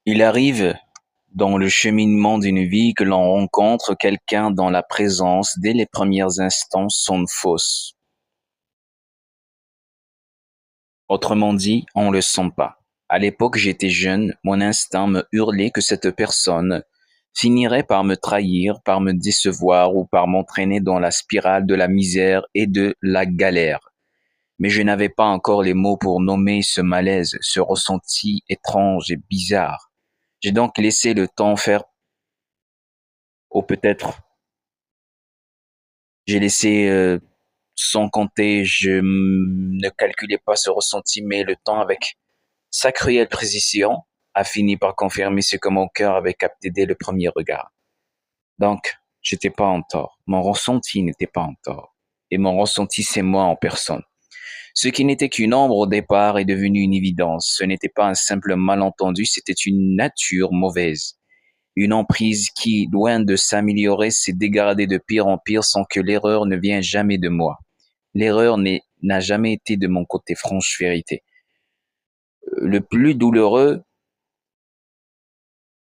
Il arrive dans le cheminement d'une vie que l'on rencontre quelqu'un dont la présence, dès les premiers instants, sonne fausse. Autrement dit, on le sent pas. À l'époque, j'étais jeune, mon instinct me hurlait que cette personne finirait par me trahir, par me décevoir ou par m'entraîner dans la spirale de la misère et de la galère. Mais je n'avais pas encore les mots pour nommer ce malaise, ce ressenti étrange et bizarre. J'ai donc laissé le temps faire, ou peut-être j'ai laissé sans compter, ne calculais pas ce ressenti, mais le temps avec sa cruelle précision a fini par confirmer ce que mon cœur avait capté dès le premier regard. Donc, j'étais pas en tort. Mon ressenti n'était pas en tort. Et mon ressenti, c'est moi en personne. Ce qui n'était qu'une ombre au départ est devenu une évidence. Ce n'était pas un simple malentendu, c'était une nature mauvaise. Une emprise qui, loin de s'améliorer, s'est dégradée de pire en pire sans que l'erreur ne vienne jamais de moi. L'erreur n'a jamais été de mon côté, franche vérité. Le plus douloureux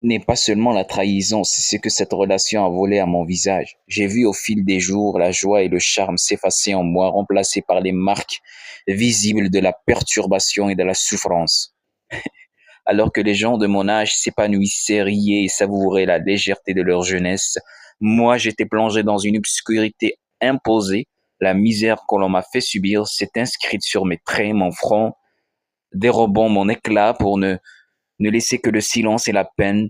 n'est pas seulement la trahison, c'est ce que cette relation a volé à mon visage. J'ai vu au fil des jours la joie et le charme s'effacer en moi, remplacés par les marques visibles de la perturbation et de la souffrance. Alors que les gens de mon âge s'épanouissaient, riaient et savouraient la légèreté de leur jeunesse, moi j'étais plongé dans une obscurité imposée. La misère que l'on m'a fait subir s'est inscrite sur mes traits, mon front, dérobant mon éclat pour ne laisser que le silence et la peine.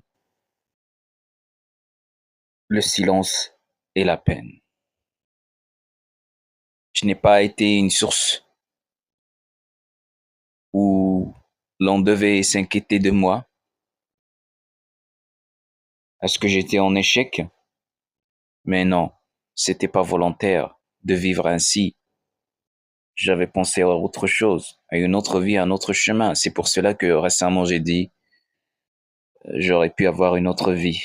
Le silence et la peine. Je n'ai pas été une source où l'on devait s'inquiéter de moi. Est-ce que j'étais en échec? Mais non, c'était pas volontaire de vivre ainsi. J'avais pensé à autre chose, à une autre vie, à un autre chemin. C'est pour cela que récemment j'ai dit, j'aurais pu avoir une autre vie.